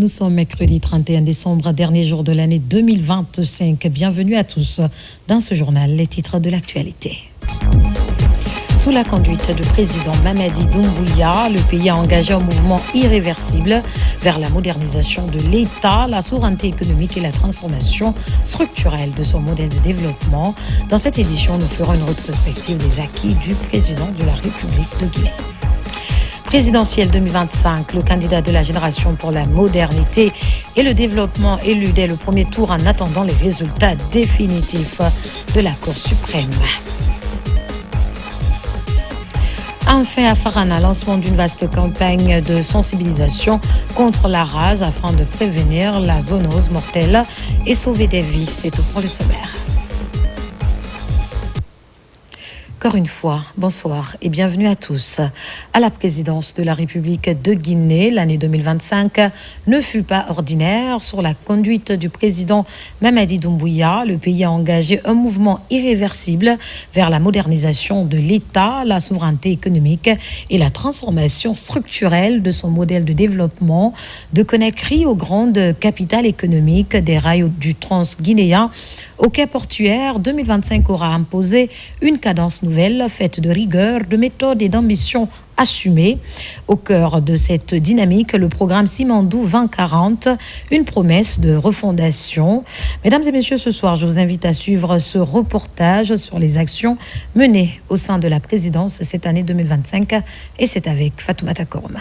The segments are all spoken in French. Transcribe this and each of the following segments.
Nous sommes mercredi 31 décembre, dernier jour de l'année 2025. Bienvenue à tous dans ce journal, les titres de l'actualité. Sous la conduite du président Mamadi Doumbouya, le pays a engagé un mouvement irréversible vers la modernisation de l'État, la souveraineté économique et la transformation structurelle de son modèle de développement. Dans cette édition, nous ferons une rétrospective des acquis du président de la République de Guinée. Présidentielle 2025, le candidat de la génération pour la modernité et le développement élu dès le premier tour en attendant les résultats définitifs de la Cour suprême. Enfin, à Farana, lancement d'une vaste campagne de sensibilisation contre la rase afin de prévenir la zoonose mortelle et sauver des vies. C'est tout pour le sommaire. Encore une fois, bonsoir et bienvenue à tous. À la présidence de la République de Guinée, l'année 2025 ne fut pas ordinaire. Sur la conduite du président Mamadi Doumbouya, le pays a engagé un mouvement irréversible vers la modernisation de l'État, la souveraineté économique et la transformation structurelle de son modèle de développement. De Conakry aux grandes capitales économiques des rails du transguinéen au quai portuaire, 2025 aura imposé une cadence nouvelle faite de rigueur, de méthode et d'ambition assumée. Au cœur de cette dynamique, le programme Simandou 2040, une promesse de refondation. Mesdames et messieurs, ce soir, je vous invite à suivre ce reportage sur les actions menées au sein de la présidence cette année 2025 et c'est avec Fatoumata Koroma.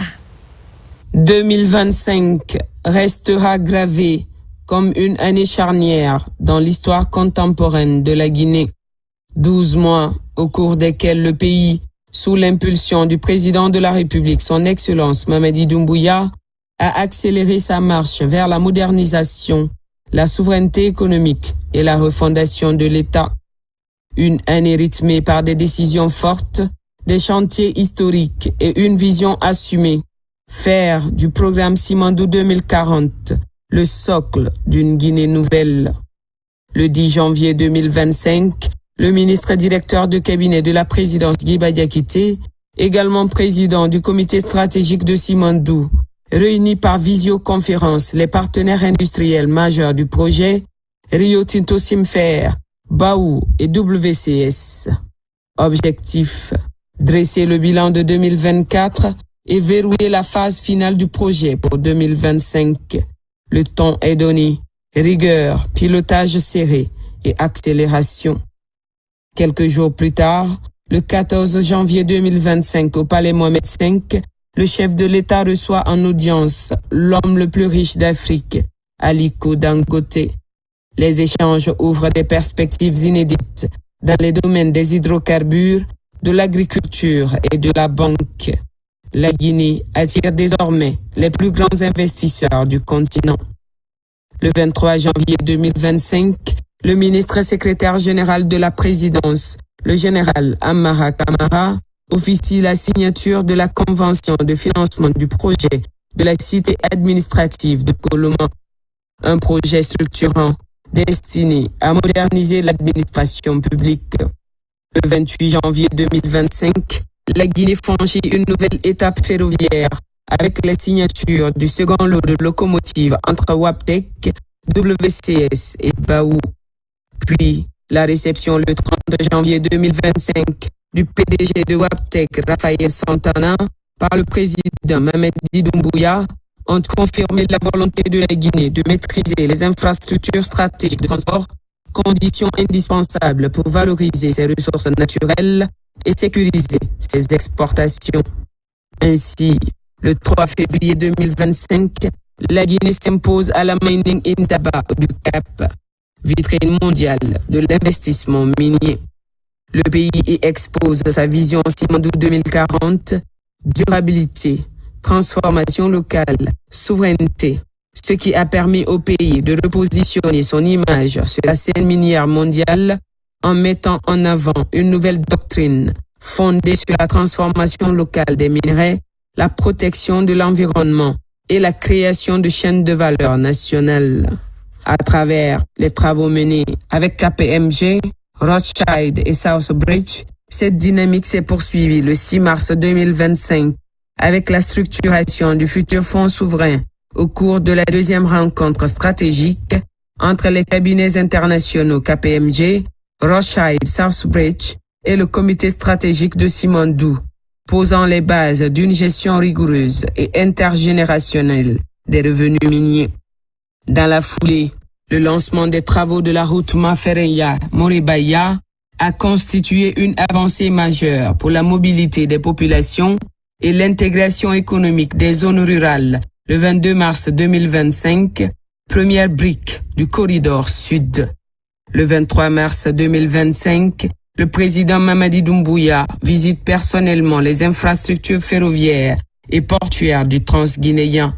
2025 restera gravé comme une année charnière dans l'histoire contemporaine de la Guinée. 12 mois au cours desquels le pays, sous l'impulsion du président de la République, son Excellence Mamadi Doumbouya, a accéléré sa marche vers la modernisation, la souveraineté économique et la refondation de l'État. Une année rythmée par des décisions fortes, des chantiers historiques et une vision assumée. Faire du programme Simandou 2040 le socle d'une Guinée nouvelle. Le 10 janvier 2025, le ministre directeur de cabinet de la présidence Guiba Diakité, également président du comité stratégique de Simandou, réunit par visioconférence les partenaires industriels majeurs du projet, Rio Tinto Simfer, Baou et WCS. Objectif, dresser le bilan de 2024 et verrouiller la phase finale du projet pour 2025. Le ton est donné, rigueur, pilotage serré et accélération. Quelques jours plus tard, le 14 janvier 2025 au Palais Mohamed V, le chef de l'État reçoit en audience l'homme le plus riche d'Afrique, Aliko Dangote. Les échanges ouvrent des perspectives inédites dans les domaines des hydrocarbures, de l'agriculture et de la banque. La Guinée attire désormais les plus grands investisseurs du continent. Le 23 janvier 2025, le ministre secrétaire général de la présidence, le général Amara Kamara, officie la signature de la convention de financement du projet de la cité administrative de Koloma, un projet structurant destiné à moderniser l'administration publique. Le 28 janvier 2025, la Guinée franchit une nouvelle étape ferroviaire avec la signature du second lot de locomotives entre Waptek, WCS et Baou. Puis, la réception le 30 janvier 2025 du PDG de Waptek, Raphaël Santana, par le président Mamadi Doumbouya, ont confirmé la volonté de la Guinée de maîtriser les infrastructures stratégiques de transport, condition indispensable pour valoriser ses ressources naturelles et sécuriser ses exportations. Ainsi, le 3 février 2025, la Guinée s'impose à la Mining Indaba du Cap, vitrine mondiale de l'investissement minier. Le pays y expose sa vision Simandou 2040, durabilité, transformation locale, souveraineté, ce qui a permis au pays de repositionner son image sur la scène minière mondiale en mettant en avant une nouvelle doctrine fondée sur la transformation locale des minerais, la protection de l'environnement et la création de chaînes de valeur nationales. À travers les travaux menés avec KPMG, Rothschild et Southbridge, cette dynamique s'est poursuivie le 6 mars 2025 avec la structuration du futur fonds souverain au cours de la deuxième rencontre stratégique entre les cabinets internationaux KPMG, Rothschild Southbridge et le comité stratégique de Simandou, posant les bases d'une gestion rigoureuse et intergénérationnelle des revenus miniers. Dans la foulée, le lancement des travaux de la route Mafereya-Moribaya a constitué une avancée majeure pour la mobilité des populations et l'intégration économique des zones rurales le 22 mars 2025, première brique du corridor sud. Le 23 mars 2025, le président Mamadi Doumbouya visite personnellement les infrastructures ferroviaires et portuaires du Transguinéen.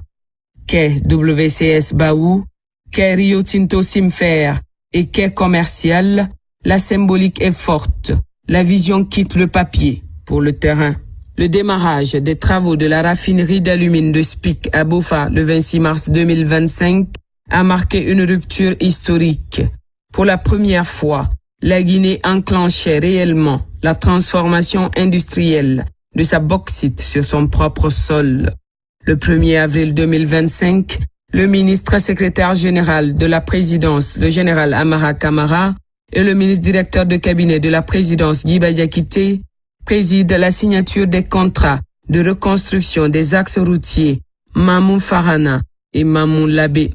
Quai WCS Baou, quai Rio Tinto Simfer et quai commercial, la symbolique est forte. La vision quitte le papier pour le terrain. Le démarrage des travaux de la raffinerie d'alumine de Spik à Bofa le 26 mars 2025 a marqué une rupture historique. Pour la première fois, la Guinée enclenchait réellement la transformation industrielle de sa bauxite sur son propre sol. Le 1er avril 2025, le ministre secrétaire général de la présidence, le général Amara Kamara, et le ministre directeur de cabinet de la présidence, Guy Badiakité, préside la signature des contrats de reconstruction des axes routiers Mamou Farana et Mamou Labé.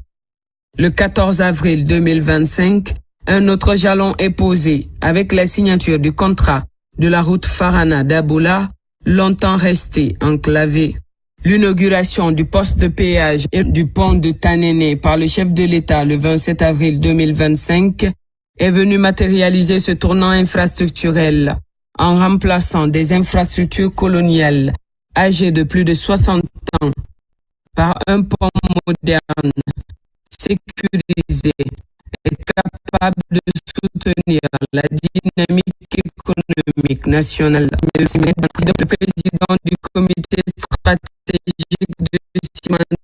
Le 14 avril 2025, un autre jalon est posé avec la signature du contrat de la route Farana d'Aboula, longtemps restée enclavée. L'inauguration du poste de péage et du pont de Tanéné par le chef de l'État le 27 avril 2025 est venue matérialiser ce tournant infrastructurel en remplaçant des infrastructures coloniales âgées de plus de 60 ans par un pont moderne, sécurisé et capable de soutenir la dynamique économique nationale. Le président du comité stratégique de Simandou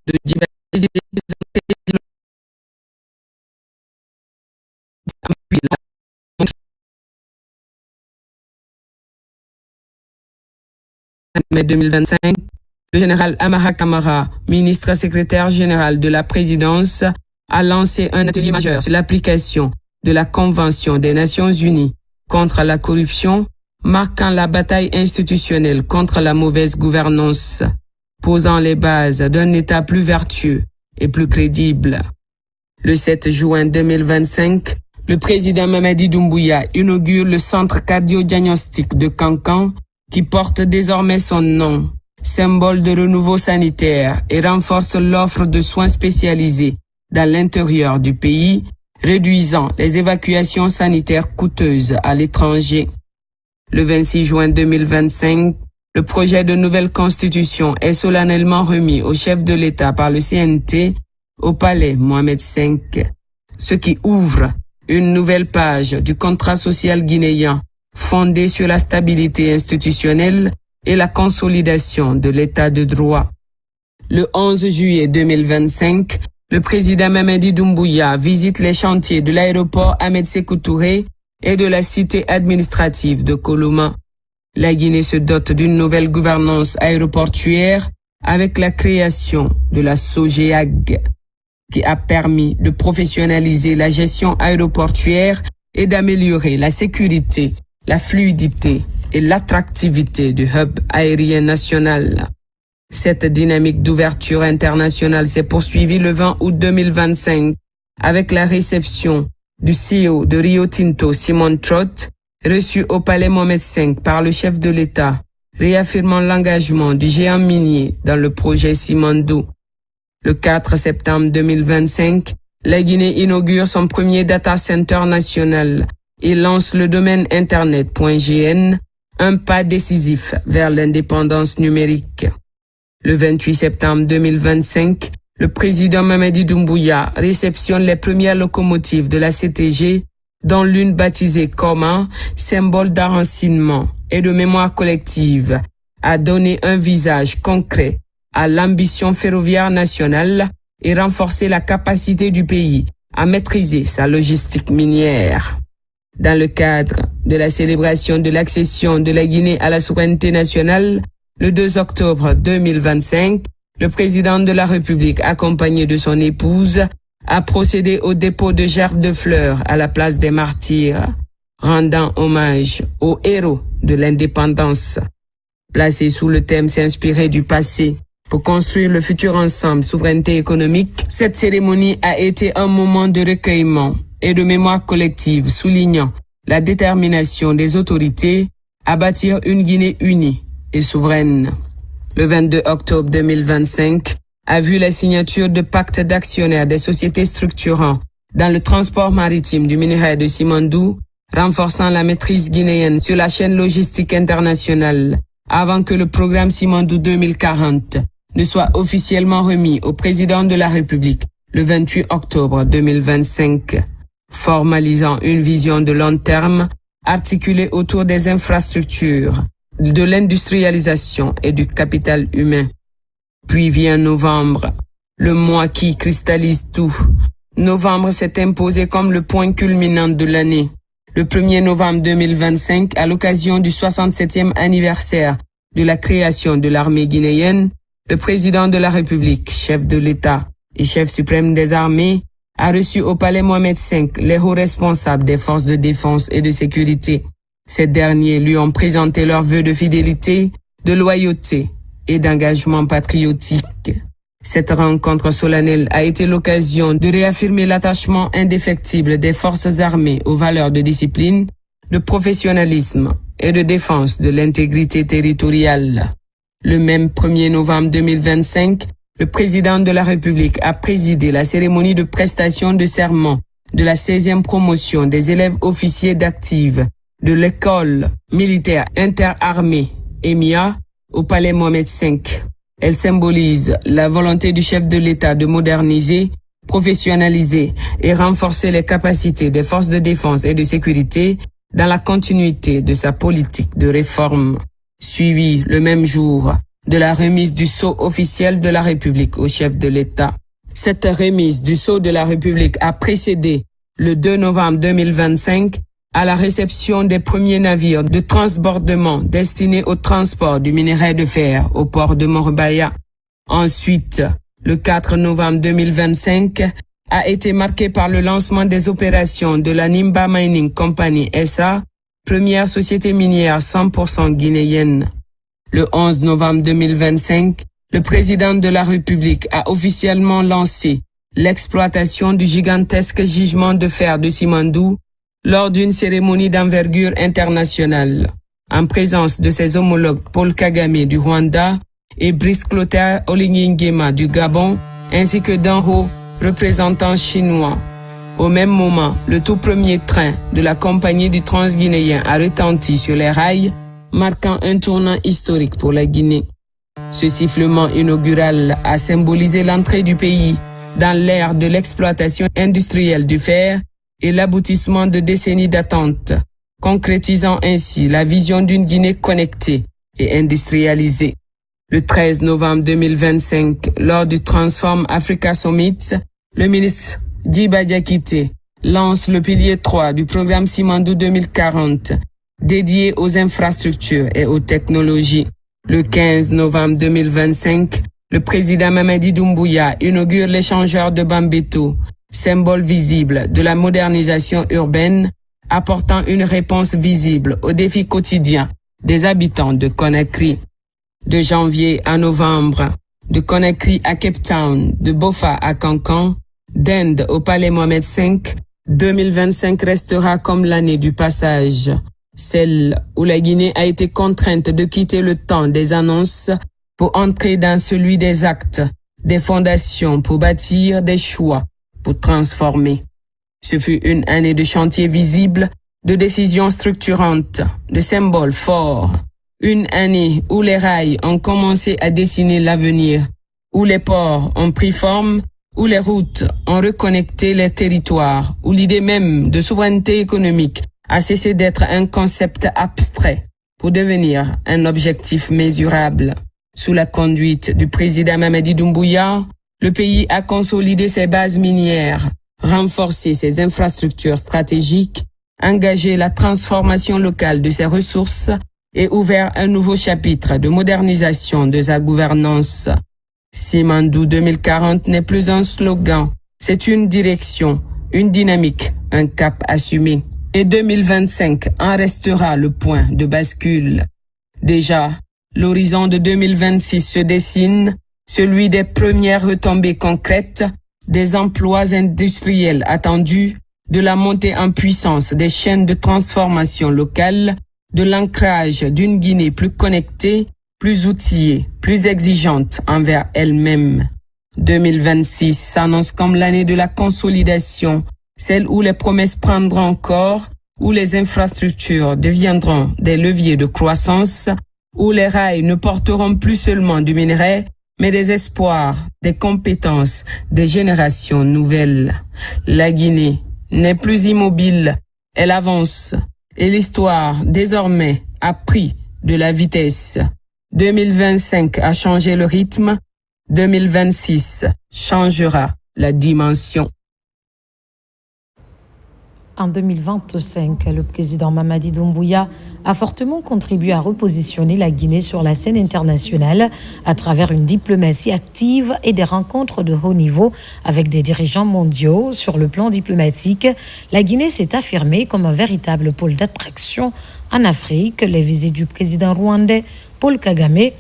mai 2025, le général Amara Kamara, ministre secrétaire général de la présidence, a lancé un atelier majeur sur l'application de la Convention des Nations Unies contre la corruption, marquant la bataille institutionnelle contre la mauvaise gouvernance, posant les bases d'un État plus vertueux et plus crédible. Le 7 juin 2025, le président Mamadi Doumbouya inaugure le centre cardio-diagnostique de Kankan qui porte désormais son nom, symbole de renouveau sanitaire, et renforce l'offre de soins spécialisés dans l'intérieur du pays, réduisant les évacuations sanitaires coûteuses à l'étranger. Le 26 juin 2025, le projet de nouvelle constitution est solennellement remis au chef de l'État par le CNT au palais Mohamed V, ce qui ouvre une nouvelle page du contrat social guinéen fondé sur la stabilité institutionnelle et la consolidation de l'état de droit. Le 11 juillet 2025, le président Mamadi Doumbouya visite les chantiers de l'aéroport Ahmed Sékou Touré et de la cité administrative de Koloma. La Guinée se dote d'une nouvelle gouvernance aéroportuaire avec la création de la SOGEAG, qui a permis de professionnaliser la gestion aéroportuaire et d'améliorer la sécurité, la fluidité et l'attractivité du hub aérien national. Cette dynamique d'ouverture internationale s'est poursuivie le 20 août 2025 avec la réception du CEO de Rio Tinto, Simon Trott, reçu au palais Mohamed V par le chef de l'État, réaffirmant l'engagement du géant minier dans le projet Simandou. Le 4 septembre 2025, la Guinée inaugure son premier data center national et lance le domaine internet.gn, un pas décisif vers l'indépendance numérique. Le 28 septembre 2025, le président Mamadi Doumbouya réceptionne les premières locomotives de la CTG, dont l'une baptisée Koma, symbole d'enracinement et de mémoire collective, a donné un visage concret à l'ambition ferroviaire nationale et renforcé la capacité du pays à maîtriser sa logistique minière. Dans le cadre de la célébration de l'accession de la Guinée à la souveraineté nationale, le 2 octobre 2025, le président de la République, accompagné de son épouse, a procédé au dépôt de gerbes de fleurs à la place des martyrs, rendant hommage aux héros de l'indépendance. Placé sous le thème s'inspirer du passé pour construire le futur ensemble, souveraineté économique, cette cérémonie a été un moment de recueillement et de mémoire collective, soulignant la détermination des autorités à bâtir une Guinée unie et souveraine. Le 22 octobre 2025 a vu la signature de pactes d'actionnaires des sociétés structurant dans le transport maritime du minerai de Simandou, renforçant la maîtrise guinéenne sur la chaîne logistique internationale avant que le programme Simandou 2040 ne soit officiellement remis au président de la République le 28 octobre 2025, formalisant une vision de long terme articulée autour des infrastructures, de l'industrialisation et du capital humain. Puis vient novembre, le mois qui cristallise tout. Novembre s'est imposé comme le point culminant de l'année. Le 1er novembre 2025, à l'occasion du 67e anniversaire de la création de l'armée guinéenne, le président de la République, chef de l'État et chef suprême des armées, a reçu au palais Mohamed V les hauts responsables des forces de défense et de sécurité. Ces derniers lui ont présenté leurs vœux de fidélité, de loyauté et d'engagement patriotique. Cette rencontre solennelle a été l'occasion de réaffirmer l'attachement indéfectible des forces armées aux valeurs de discipline, de professionnalisme et de défense de l'intégrité territoriale. Le même 1er novembre 2025, le président de la République a présidé la cérémonie de prestation de serment de la 16e promotion des élèves officiers d'active de l'école militaire interarmée EMIA au palais Mohamed V. Elle symbolise la volonté du chef de l'État de moderniser, professionnaliser et renforcer les capacités des forces de défense et de sécurité dans la continuité de sa politique de réforme. Suivi le même jour de la remise du sceau officiel de la République au chef de l'État. Cette remise du sceau de la République a précédé le 2 novembre 2025 à la réception des premiers navires de transbordement destinés au transport du minerai de fer au port de Morbaya. Ensuite, le 4 novembre 2025 a été marqué par le lancement des opérations de la Nimba Mining Company SA, première société minière 100% guinéenne. Le 11 novembre 2025, le président de la République a officiellement lancé l'exploitation du gigantesque gisement de fer de Simandou lors d'une cérémonie d'envergure internationale, en présence de ses homologues Paul Kagame du Rwanda et Brice Clotaire Oligui Nguema du Gabon, ainsi que d'un haut représentant chinois. Au même moment, le tout premier train de la compagnie du Transguinéen a retenti sur les rails, marquant un tournant historique pour la Guinée. Ce sifflement inaugural a symbolisé l'entrée du pays dans l'ère de l'exploitation industrielle du fer et l'aboutissement de décennies d'attente, concrétisant ainsi la vision d'une Guinée connectée et industrialisée. Le 13 novembre 2025, lors du Transform Africa Summit, le ministre Djiba Diakité lance le pilier 3 du programme Simandou 2040, dédié aux infrastructures et aux technologies. Le 15 novembre 2025, le président Mamadi Doumbouya inaugure l'échangeur de Bambeto, symbole visible de la modernisation urbaine, apportant une réponse visible aux défis quotidiens des habitants de Conakry. De janvier à novembre, de Conakry à Cape Town, de Bofa à Cancan, d'Inde au palais Mohamed V, 2025 restera comme l'année du passage, celle où la Guinée a été contrainte de quitter le temps des annonces pour entrer dans celui des actes, des fondations pour bâtir, des choix pour transformer. Ce fut une année de chantiers visibles, de décisions structurantes, de symboles forts. Une année où les rails ont commencé à dessiner l'avenir, où les ports ont pris forme, où les routes ont reconnecté les territoires, où l'idée même de souveraineté économique a cessé d'être un concept abstrait pour devenir un objectif mesurable. Sous la conduite du président Mamadi Doumbouya, le pays a consolidé ses bases minières, renforcé ses infrastructures stratégiques, engagé la transformation locale de ses ressources et ouvert un nouveau chapitre de modernisation de sa gouvernance. Simandou 2040 n'est plus un slogan, c'est une direction, une dynamique, un cap assumé. Et 2025 en restera le point de bascule. Déjà, l'horizon de 2026 se dessine, celui des premières retombées concrètes, des emplois industriels attendus, de la montée en puissance des chaînes de transformation locales, de l'ancrage d'une Guinée plus connectée, plus outillée, plus exigeante envers elle-même. 2026 s'annonce comme l'année de la consolidation, celle où les promesses prendront corps, où les infrastructures deviendront des leviers de croissance, où les rails ne porteront plus seulement du minerai, mais des espoirs, des compétences, des générations nouvelles. La Guinée n'est plus immobile, elle avance, et l'histoire, désormais, a pris de la vitesse. 2025 a changé le rythme, 2026 changera la dimension. En 2025, le président Mamadi Doumbouya a fortement contribué à repositionner la Guinée sur la scène internationale à travers une diplomatie active et des rencontres de haut niveau avec des dirigeants mondiaux. Sur le plan diplomatique, la Guinée s'est affirmée comme un véritable pôle d'attraction en Afrique. Les visites du président rwandais Paul Kagame,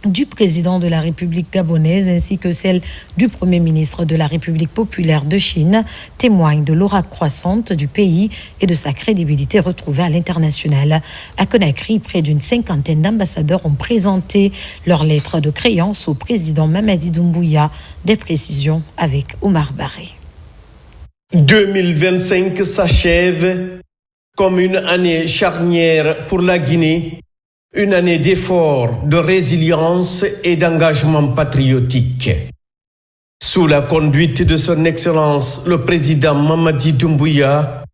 du président de la République gabonaise ainsi que celle du Premier ministre de la République populaire de Chine témoignent de l'aura croissante du pays et de sa crédibilité retrouvée à l'international. À Conakry, près d'une cinquantaine d'ambassadeurs ont présenté leurs lettres de créance au président Mamadi Doumbouya. Des précisions avec Omar Barré. 2025 s'achève comme une année charnière pour la Guinée. Une année d'efforts, de résilience et d'engagement patriotique. Sous la conduite de son Excellence, le président Mamadi Doumbouya,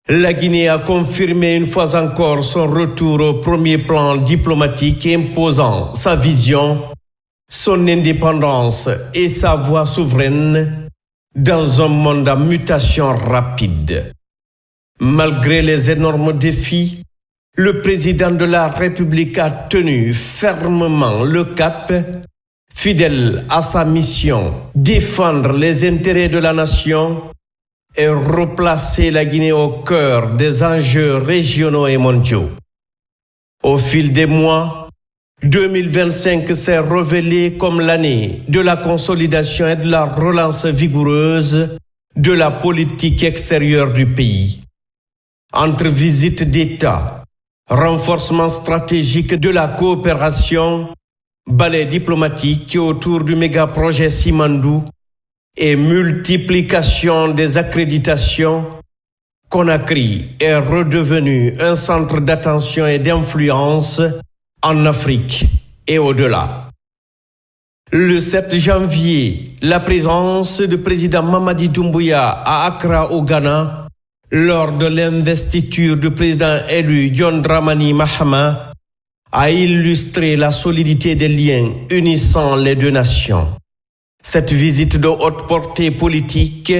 la Guinée a confirmé une fois encore son retour au premier plan diplomatique, imposant sa vision, son indépendance et sa voix souveraine dans un monde en mutation rapide. Malgré les énormes défis, le président de la République a tenu fermement le cap, fidèle à sa mission, défendre les intérêts de la nation et replacer la Guinée au cœur des enjeux régionaux et mondiaux. Au fil des mois, 2025 s'est révélé comme l'année de la consolidation et de la relance vigoureuse de la politique extérieure du pays. Entre visites d'État, renforcement stratégique de la coopération, balai diplomatique autour du méga-projet Simandou et multiplication des accréditations, Conakry est redevenu un centre d'attention et d'influence en Afrique et au-delà. Le 7 janvier, la présence du président Mamadi Doumbouya à Accra au Ghana lors de l'investiture du président élu John Dramani Mahama a illustré la solidité des liens unissant les deux nations. Cette visite de haute portée politique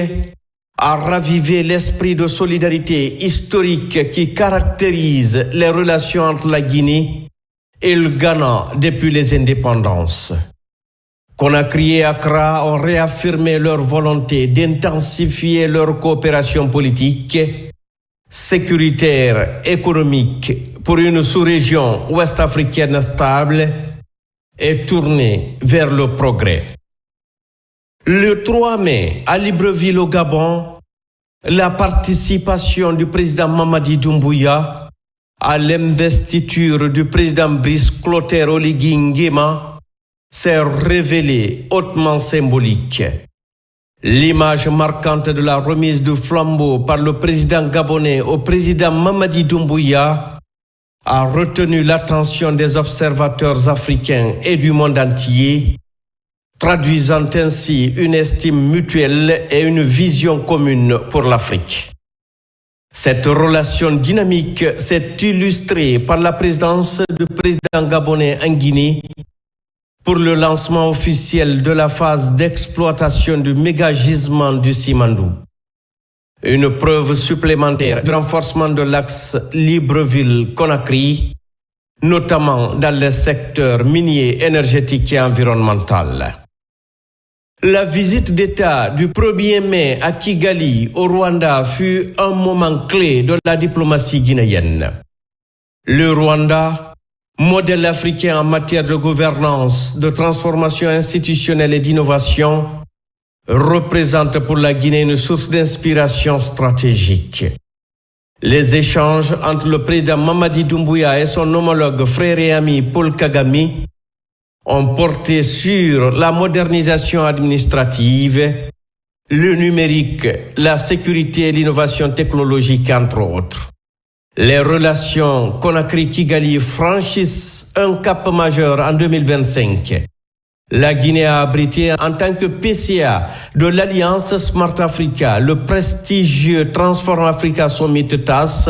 a ravivé l'esprit de solidarité historique qui caractérise les relations entre la Guinée et le Ghana depuis les indépendances. Conakry et Accra ont réaffirmé leur volonté d'intensifier leur coopération politique, sécuritaire, économique pour une sous-région ouest-africaine stable et tournée vers le progrès. Le 3 mai, à Libreville au Gabon, la participation du président Mamadi Doumbouya à l'investiture du président Brice Clotaire Oligui Nguema s'est révélée hautement symbolique. L'image marquante de la remise du flambeau par le président gabonais au président Mamadi Doumbouya a retenu l'attention des observateurs africains et du monde entier, traduisant ainsi une estime mutuelle et une vision commune pour l'Afrique. Cette relation dynamique s'est illustrée par la présence du président gabonais en Guinée pour le lancement officiel de la phase d'exploitation du méga-gisement du Simandou. Une preuve supplémentaire du renforcement de l'axe Libreville-Conakry, notamment dans les secteurs miniers, énergétiques et environnemental. La visite d'État du 1er mai à Kigali, au Rwanda, fut un moment clé de la diplomatie guinéenne. Le Rwanda, modèle africain en matière de gouvernance, de transformation institutionnelle et d'innovation, représente pour la Guinée une source d'inspiration stratégique. Les échanges entre le président Mamadi Doumbouya et son homologue frère et ami Paul Kagame ont porté sur la modernisation administrative, le numérique, la sécurité et l'innovation technologique, entre autres. Les relations Conakry-Kigali franchissent un cap majeur en 2025. La Guinée a abrité en tant que PCA de l'Alliance Smart Africa le prestigieux Transform Africa Summit TAS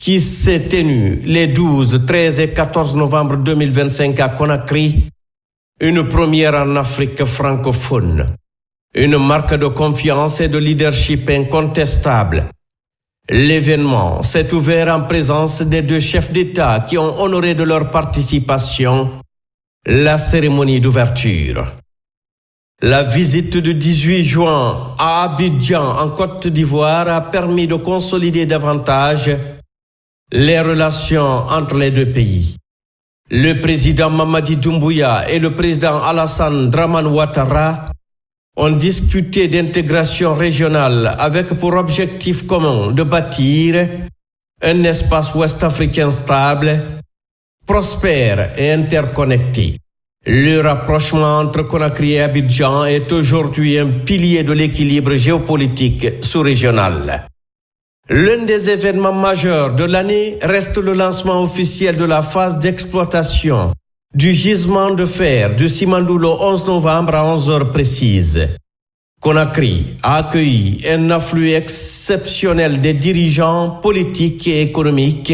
qui s'est tenu les 12, 13 et 14 novembre 2025 à Conakry, une première en Afrique francophone, une marque de confiance et de leadership incontestable. L'événement s'est ouvert en présence des 2 chefs d'État qui ont honoré de leur participation la cérémonie d'ouverture. La visite du 18 juin à Abidjan en Côte d'Ivoire a permis de consolider davantage les relations entre les 2 pays. Le président Mamadi Doumbouya et le président Alassane Dramane Ouattara ont discuté d'intégration régionale avec pour objectif commun de bâtir un espace ouest-africain stable, prospère et interconnecté. Le rapprochement entre Conakry et Abidjan est aujourd'hui un pilier de l'équilibre géopolitique sous-régional. L'un des événements majeurs de l'année reste le lancement officiel de la phase d'exploitation du gisement de fer de Simandou le 11 novembre à 11 heures précises. Conakry a accueilli un afflux exceptionnel des dirigeants politiques et économiques,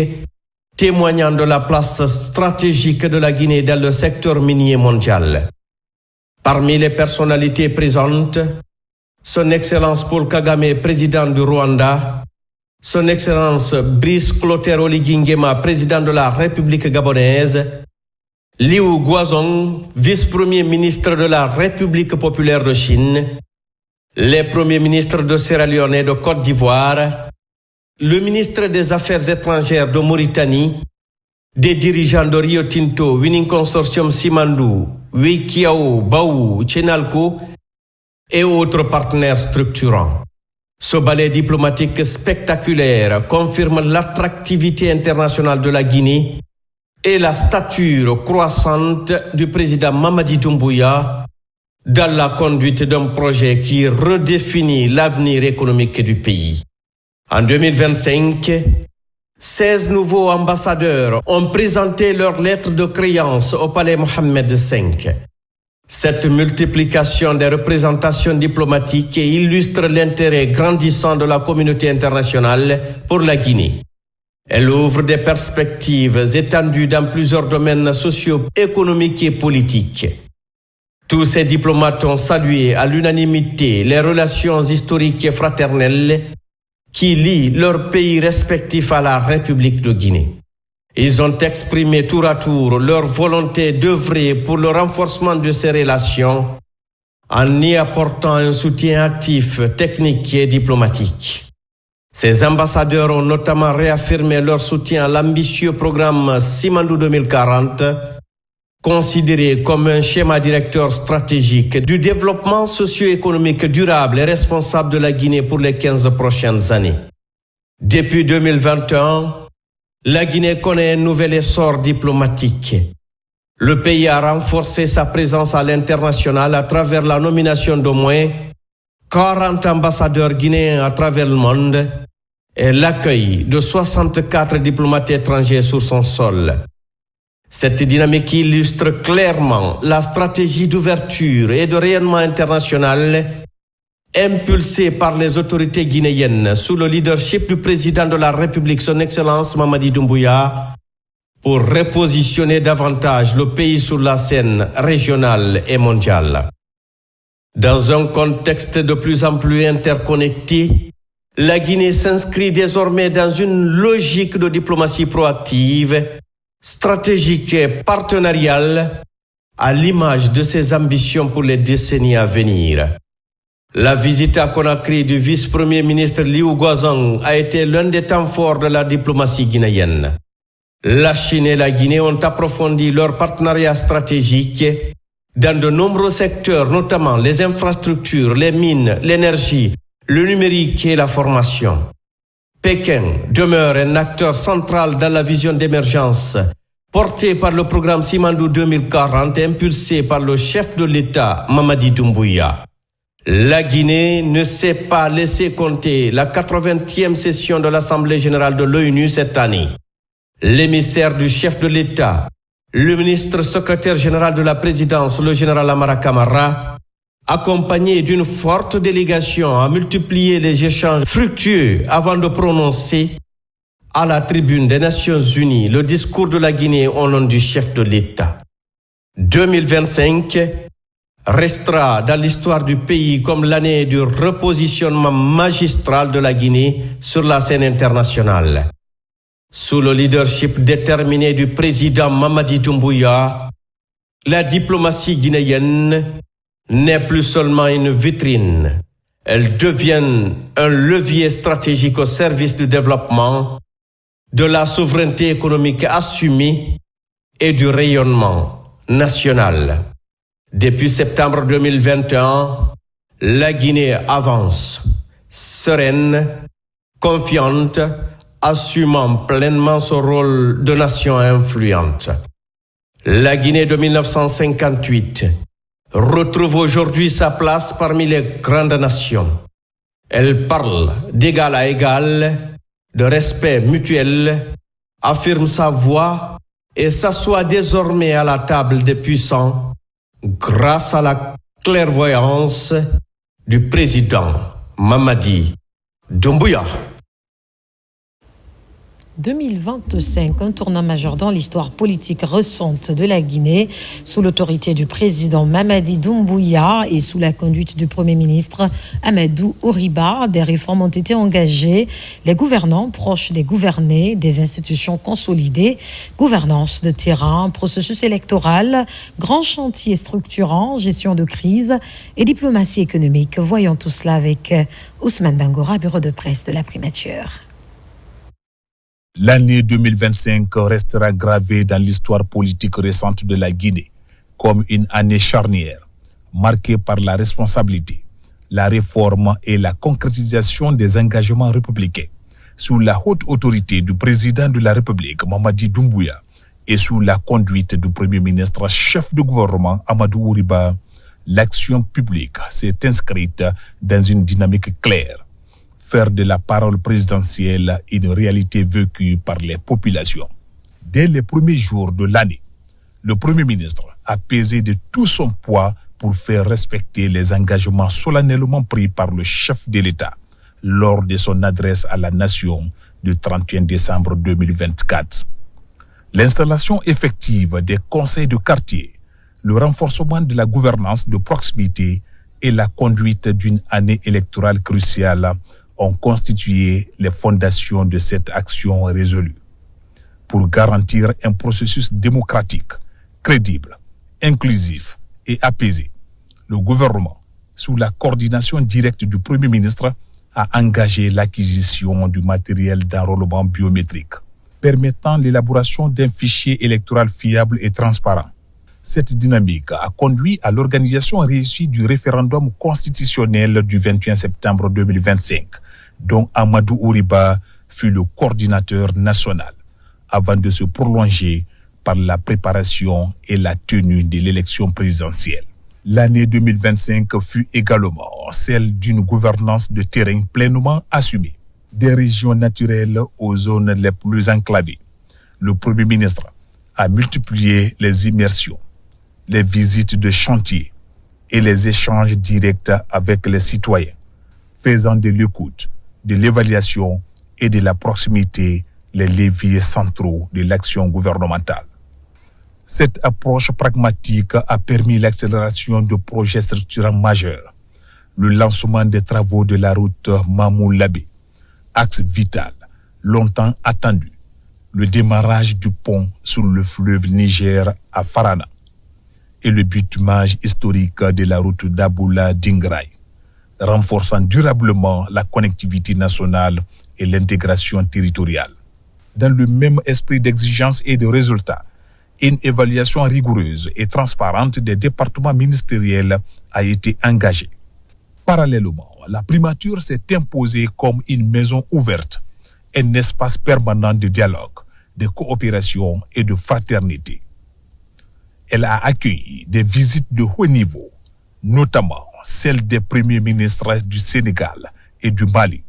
témoignant de la place stratégique de la Guinée dans le secteur minier mondial. Parmi les personnalités présentes, Son Excellence Paul Kagame, président du Rwanda, Son Excellence Brice Clotaire Oligui Nguema, président de la République gabonaise, Liu Guozhong, vice-premier ministre de la République populaire de Chine, les premiers ministres de Sierra Leone et de Côte d'Ivoire, le ministre des Affaires étrangères de Mauritanie, des dirigeants de Rio Tinto, Winning Consortium Simandou, Wikiao, Baou, Chenalco et autres partenaires structurants. Ce ballet diplomatique spectaculaire confirme l'attractivité internationale de la Guinée et la stature croissante du président Mamadi Doumbouya dans la conduite d'un projet qui redéfinit l'avenir économique du pays. En 2025, 16 nouveaux ambassadeurs ont présenté leurs lettres de créance au palais Mohammed V. Cette multiplication des représentations diplomatiques illustre l'intérêt grandissant de la communauté internationale pour la Guinée. Elle ouvre des perspectives étendues dans plusieurs domaines socio-économiques et politiques. Tous ces diplomates ont salué à l'unanimité les relations historiques et fraternelles qui lient leurs pays respectifs à la République de Guinée. Ils ont exprimé tour à tour leur volonté d'œuvrer pour le renforcement de ces relations en y apportant un soutien actif, technique et diplomatique. Ces ambassadeurs ont notamment réaffirmé leur soutien à l'ambitieux programme Simandou 2040, considéré comme un schéma directeur stratégique du développement socio-économique durable et responsable de la Guinée pour les 15 prochaines années. Depuis 2021, la Guinée connaît un nouvel essor diplomatique. Le pays a renforcé sa présence à l'international à travers la nomination d'au moins 40 ambassadeurs guinéens à travers le monde et l'accueil de 64 diplomates étrangers sur son sol. Cette dynamique illustre clairement la stratégie d'ouverture et de rayonnement international impulsée par les autorités guinéennes sous le leadership du président de la République, Son Excellence Mamadi Doumbouya, pour repositionner davantage le pays sur la scène régionale et mondiale. Dans un contexte de plus en plus interconnecté, la Guinée s'inscrit désormais dans une logique de diplomatie proactive, stratégique et partenariale à l'image de ses ambitions pour les décennies à venir. La visite à Conakry du vice-premier ministre Liu Guozhong a été l'un des temps forts de la diplomatie guinéenne. La Chine et la Guinée ont approfondi leur partenariat stratégique dans de nombreux secteurs, notamment les infrastructures, les mines, l'énergie, le numérique et la formation. Pékin demeure un acteur central dans la vision d'émergence portée par le programme Simandou 2040 impulsé par le chef de l'État Mamadi Doumbouya. La Guinée ne s'est pas laissé compter la 80e session de l'Assemblée générale de l'ONU cette année. L'émissaire du chef de l'État, le ministre secrétaire général de la présidence, le général Amara Camara, accompagné d'une forte délégation, a multiplié les échanges fructueux avant de prononcer à la tribune des Nations Unies le discours de la Guinée au nom du chef de l'État. 2025 restera dans l'histoire du pays comme l'année du repositionnement magistral de la Guinée sur la scène internationale. Sous le leadership déterminé du président Mamadi Doumbouya, la diplomatie guinéenne n'est plus seulement une vitrine. Elle devient un levier stratégique au service du développement, de la souveraineté économique assumée et du rayonnement national. Depuis septembre 2021, la Guinée avance, sereine, confiante, assumant pleinement son rôle de nation influente. La Guinée de 1958 retrouve aujourd'hui sa place parmi les grandes nations. Elle parle d'égal à égal, de respect mutuel, affirme sa voix et s'assoit désormais à la table des puissants grâce à la clairvoyance du président Mamadi Doumbouya. 2025, un tournant majeur dans l'histoire politique récente de la Guinée, sous l'autorité du président Mamadi Doumbouya et sous la conduite du Premier ministre Amadou Ouriba. Des réformes ont été engagées, les gouvernants proches des gouvernés, des institutions consolidées, gouvernance de terrain, processus électoral, grands chantiers structurants, gestion de crise et diplomatie économique. Voyons tout cela avec Ousmane Bangora, bureau de presse de la primature. L'année 2025 restera gravée dans l'histoire politique récente de la Guinée comme une année charnière, marquée par la responsabilité, la réforme et la concrétisation des engagements républicains. Sous la haute autorité du président de la République, Mamadi Doumbouya, et sous la conduite du Premier ministre chef de gouvernement, Amadou Ouriba, l'action publique s'est inscrite dans une dynamique claire. Faire de la parole présidentielle une réalité vécue par les populations. Dès les premiers jours de l'année, le Premier ministre a pesé de tout son poids pour faire respecter les engagements solennellement pris par le chef de l'État lors de son adresse à la nation du 31 décembre 2024. L'installation effective des conseils de quartier, le renforcement de la gouvernance de proximité et la conduite d'une année électorale cruciale ont constitué les fondations de cette action résolue. Pour garantir un processus démocratique, crédible, inclusif et apaisé, le gouvernement, sous la coordination directe du Premier ministre, a engagé l'acquisition du matériel d'enrôlement biométrique, permettant l'élaboration d'un fichier électoral fiable et transparent. Cette dynamique a conduit à l'organisation réussie du référendum constitutionnel du 21 septembre 2025, dont Amadou Ouriba fut le coordinateur national, avant de se prolonger par la préparation et la tenue de l'élection présidentielle. L'année 2025 fut également celle d'une gouvernance de terrain pleinement assumée, des régions naturelles aux zones les plus enclavées. Le Premier ministre a multiplié les immersions, les visites de chantier et les échanges directs avec les citoyens, faisant de l'écoute, de l'évaluation et de la proximité les leviers centraux de l'action gouvernementale. Cette approche pragmatique a permis l'accélération de projets structurants majeurs, le lancement des travaux de la route Mamou-Labé, axe vital, longtemps attendu, le démarrage du pont sur le fleuve Niger à Farana, et le bitumage historique de la route d'Aboula-Dingraï, renforçant durablement la connectivité nationale et l'intégration territoriale. Dans le même esprit d'exigence et de résultats, une évaluation rigoureuse et transparente des départements ministériels a été engagée. Parallèlement, la primature s'est imposée comme une maison ouverte, un espace permanent de dialogue, de coopération et de fraternité. Elle a accueilli des visites de haut niveau, notamment celles des premiers ministres du Sénégal et du Mali,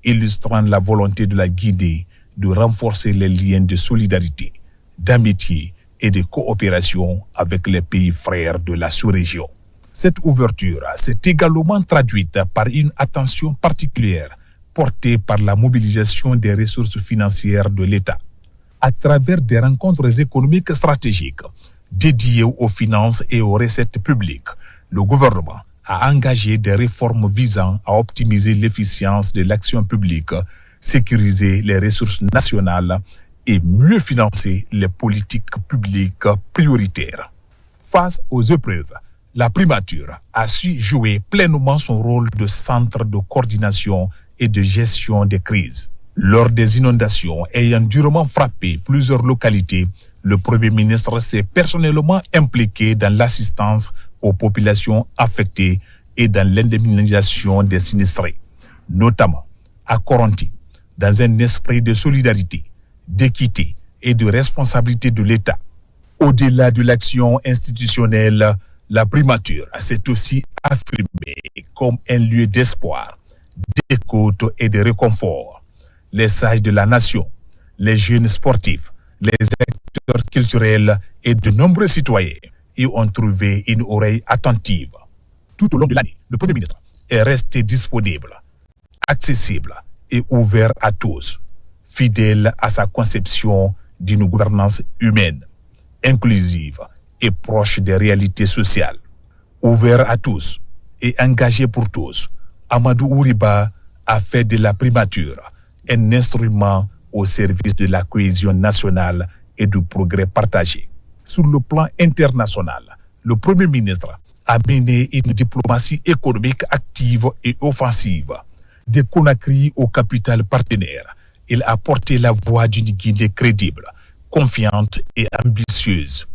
illustrant la volonté de la Guinée de renforcer les liens de solidarité, d'amitié et de coopération avec les pays frères de la sous-région. Cette ouverture s'est également traduite par une attention particulière portée par la mobilisation des ressources financières de l'État, à travers des rencontres économiques stratégiques dédiées aux finances et aux recettes publiques. Le gouvernement a engagé des réformes visant à optimiser l'efficience de l'action publique, sécuriser les ressources nationales et mieux financer les politiques publiques prioritaires. Face aux épreuves, la primature a su jouer pleinement son rôle de centre de coordination et de gestion des crises. Lors des inondations ayant durement frappé plusieurs localités, le Premier ministre s'est personnellement impliqué dans l'assistance aux populations affectées et dans l'indemnisation des sinistrés, notamment à Koronti, dans un esprit de solidarité, d'équité et de responsabilité de l'État. Au-delà de l'action institutionnelle, la primature s'est aussi affirmée comme un lieu d'espoir, d'écoute et de réconfort. Les sages de la nation, les jeunes sportifs, les acteurs culturels et de nombreux citoyens y ont trouvé une oreille attentive. Tout au long de l'année, le Premier ministre est resté disponible, accessible et ouvert à tous, fidèle à sa conception d'une gouvernance humaine, inclusive et proche des réalités sociales. Ouvert à tous et engagé pour tous, Amadou Ouriba a fait de la primature un instrument au service de la cohésion nationale et du progrès partagé. Sur le plan international, le Premier ministre a mené une diplomatie économique active et offensive. De Conakry au capital partenaire, il a porté la voix d'une Guinée crédible, confiante et ambitieuse,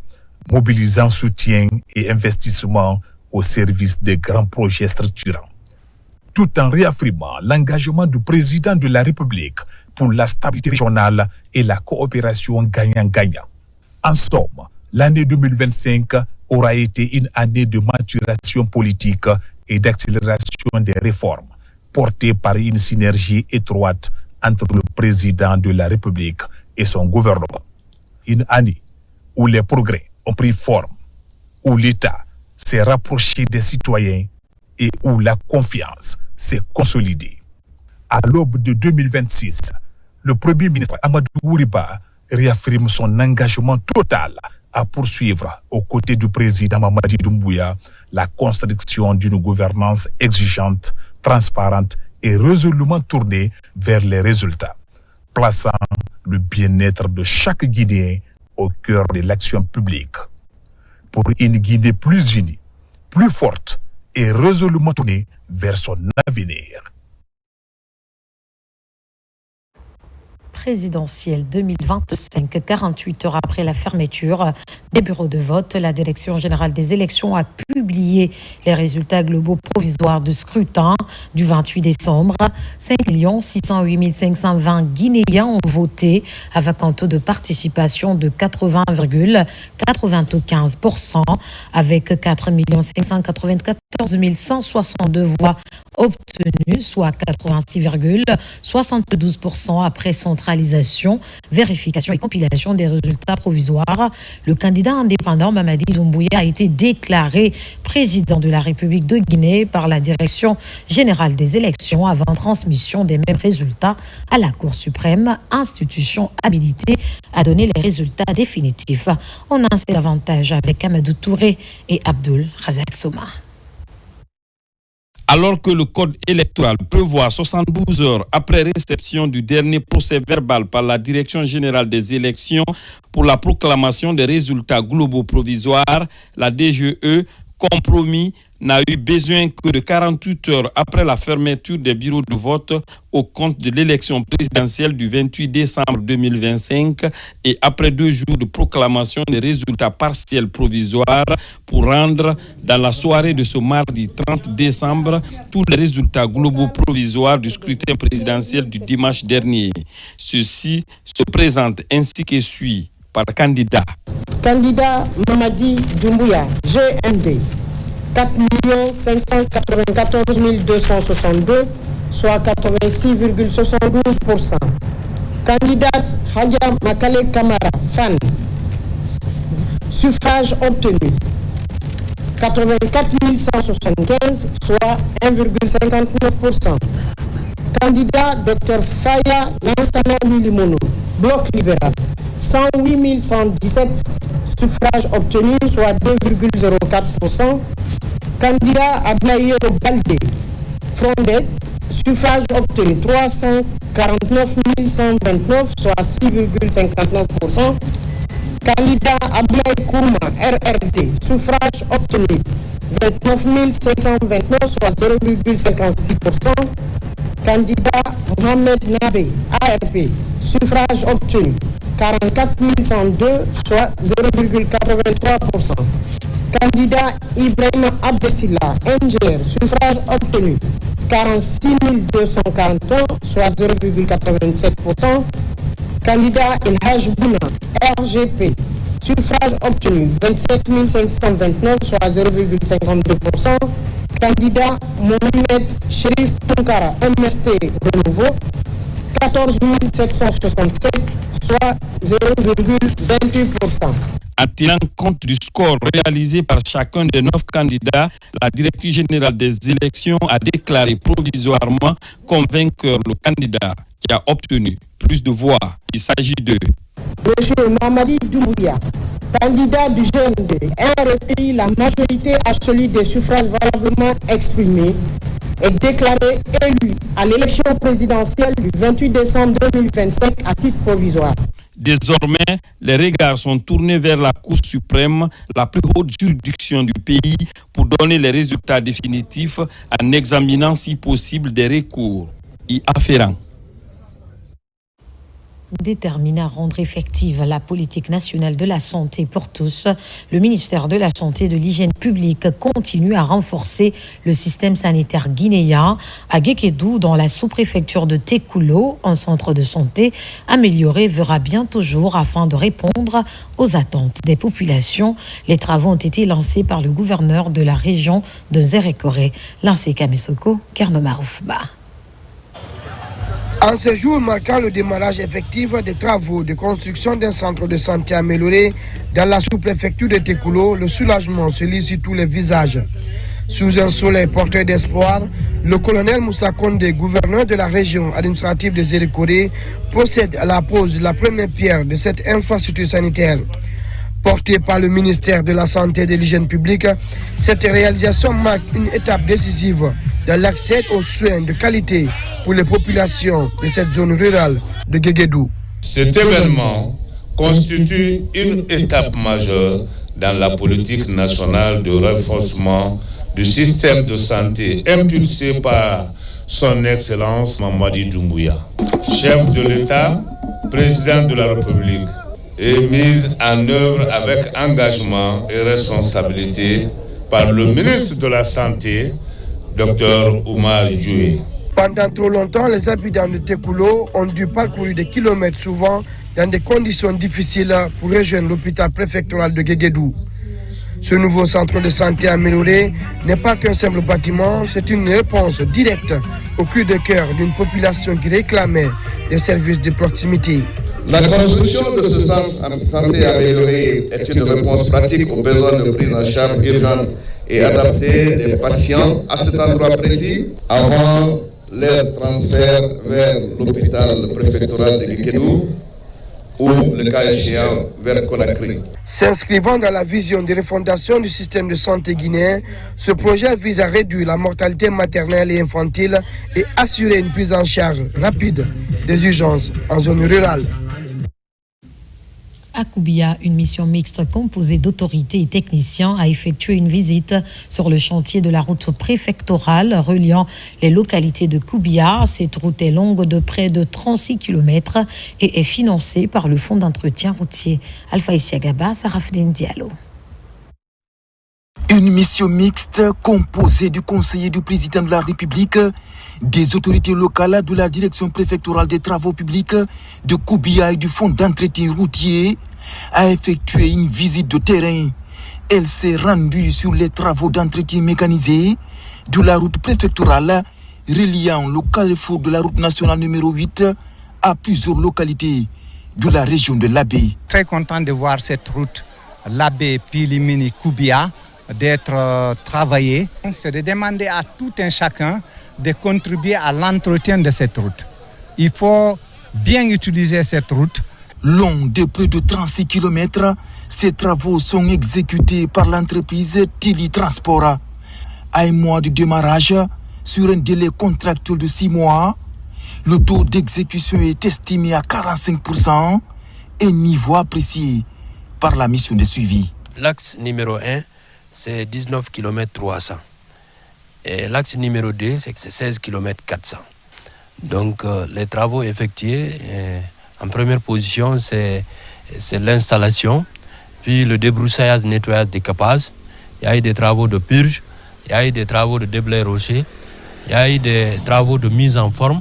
mobilisant soutien et investissement au service des grands projets structurants, tout en réaffirmant l'engagement du président de la République pour la stabilité régionale et la coopération gagnant-gagnant. En somme, l'année 2025 aura été une année de maturation politique et d'accélération des réformes, portée par une synergie étroite entre le président de la République et son gouvernement. Une année où les progrès ont pris forme, où l'État s'est rapproché des citoyens et où la confiance s'est consolidée. À l'aube de 2026, le Premier ministre Amadou Ouriba réaffirme son engagement total à poursuivre aux côtés du président Mamadi Doumbouya la construction d'une gouvernance exigeante, transparente et résolument tournée vers les résultats, plaçant le bien-être de chaque Guinéen au cœur de l'action publique. Pour une Guinée plus unie, plus forte et résolument tournée vers son avenir. Présidentielle 2025, 48 heures après la fermeture des bureaux de vote, la Direction générale des élections a publié les résultats globaux provisoires de scrutin du 28 décembre. 5 608 520 Guinéens ont voté avec un taux de participation de 80,95%, avec 4 594 162 voix obtenues, soit 86,72% après centralisation, vérification et compilation des résultats provisoires. Le candidat indépendant Mamadi Doumbouya a été déclaré président de la République de Guinée par la Direction générale des élections avant transmission des mêmes résultats à la Cour suprême, institution habilitée à donner les résultats définitifs. On en sait davantage avec Amadou Touré et Abdul Razak Souma. Alors que le code électoral prévoit 72 heures après réception du dernier procès-verbal par la Direction générale des élections pour la proclamation des résultats globaux provisoires, la DGE, compromis, n'a eu besoin que de 48 heures après la fermeture des bureaux de vote au compte de l'élection présidentielle du 28 décembre 2025 et après 2 jours de proclamation des résultats partiels provisoires pour rendre dans la soirée de ce mardi 30 décembre tous les résultats globaux provisoires du scrutin présidentiel du dimanche dernier. Ceci se présente ainsi que suit par candidat. Candidat Mamadi Doumbouya, GMD. 4 594 262, soit 86,72%. Candidate Hadja Makale Kamara, FAN. Suffrage obtenu 84 175, soit 1,59%. Candidat Dr Faya Lansana Milimono, Bloc libéral. 108 117 suffrages obtenus, soit 2,04%. Candidat Ablaye Balde, Frondet, suffrage obtenu 349 129, soit 6,59%. Candidat Ablaye Kourma, RRD, suffrage obtenu 29 529, soit 0,56%. Candidat Mohamed Nabe, ARP, suffrage obtenu 44 102, soit 0,83%. Candidat Ibrahim Abdessila, NGR, suffrage obtenu 46 241, soit 0,87%. Candidat Elhaj Bouna, RGP, suffrage obtenu 27 529, soit 0,52%. Candidat Mohamed Sherif Tonkara, MST Renouveau, 14 767, soit 0,28%. En tenant compte du score réalisé par chacun des 9 candidats, la Directrice générale des élections a déclaré provisoirement convainqueur le candidat qui a obtenu plus de voix. Il s'agit de M. Mamadi Doumbouya, candidat du GND, a recueilli la majorité absolue des suffrages valablement exprimés et déclaré élu à l'élection présidentielle du 28 décembre 2025 à titre provisoire. Désormais, les regards sont tournés vers la Cour suprême, la plus haute juridiction du pays, pour donner les résultats définitifs en examinant si possible des recours y afférents. Déterminé à rendre effective la politique nationale de la santé pour tous, le ministère de la Santé et de l'Hygiène publique continue à renforcer le système sanitaire guinéen. À Guékédou, dans la sous-préfecture de Tekoulo, un centre de santé amélioré verra bientôt jour afin de répondre aux attentes des populations. Les travaux ont été lancés par le gouverneur de la région de Zérékoré, Lancé Kamesoko, Kernomaroufba. En ce jour marquant le démarrage effectif des travaux de construction d'un centre de santé amélioré dans la sous-préfecture de Tekoulo, le soulagement se lit sur tous les visages. Sous un soleil porteur d'espoir, le colonel Moussa Kondé, gouverneur de la région administrative de Zérékoré, procède à la pose de la première pierre de cette infrastructure sanitaire. Portée par le ministère de la Santé et de l'Hygiène publique, cette réalisation marque une étape décisive dans l'accès aux soins de qualité pour les populations de cette zone rurale de Guéguédou. Cet événement constitue une étape majeure dans la politique nationale de renforcement du système de santé impulsé par son Excellence Mamadi Doumbouya, chef de l'État, président de la République, et mise en œuvre avec engagement et responsabilité par le ministre de la Santé, Dr Oumar Djoué. Pendant trop longtemps, les habitants de Tekoulo ont dû parcourir des kilomètres, souvent dans des conditions difficiles, pour rejoindre l'hôpital préfectoral de Guéguédou. Ce nouveau centre de santé amélioré n'est pas qu'un simple bâtiment, c'est une réponse directe au cri de cœur d'une population qui réclamait des services de proximité. La construction de ce centre de santé amélioré est une réponse pratique aux besoins de prise en charge urgente et adaptée des patients à cet endroit précis avant leur transfert vers l'hôpital préfectoral de Guéguédou, ou, le cas échéant, vers Conakry. S'inscrivant dans la vision de refondation du système de santé guinéen, ce projet vise à réduire la mortalité maternelle et infantile et assurer une prise en charge rapide des urgences en zone rurale. À Koubia, une mission mixte composée d'autorités et techniciens a effectué une visite sur le chantier de la route préfectorale reliant les localités de Koubia. Cette route est longue de près de 36 km et est financée par le Fonds d'entretien routier. Alpha Isiagaba, Sarafdine Diallo. Une mission mixte composée du conseiller du président de la République, des autorités locales, de la direction préfectorale des travaux publics, de Koubia et du fonds d'entretien routier a effectué une visite de terrain. Elle s'est rendue sur les travaux d'entretien mécanisé de la route préfectorale reliant le carrefour de la route nationale numéro 8 à plusieurs localités de la région de l'Abbé. Très content de voir cette route l'Abbé Pilimini Koubia d'être travaillée. C'est de demander à tout un chacun de contribuer à l'entretien de cette route. Il faut bien utiliser cette route. Long de plus de 36 km, ces travaux sont exécutés par l'entreprise Tili Transport. À un mois de démarrage, sur un délai contractuel de 6 mois, le taux d'exécution est estimé à 45%, un niveau apprécié par la mission de suivi. L'axe numéro 1, c'est 19 km 300. Et l'axe numéro 2, c'est 16 km 400. Donc les travaux effectués, en première position, c'est l'installation, puis le débroussaillage, nettoyage des capaces. Il y a eu des travaux de purge, il y a eu des travaux de déblai rocher, il y a eu des travaux de mise en forme,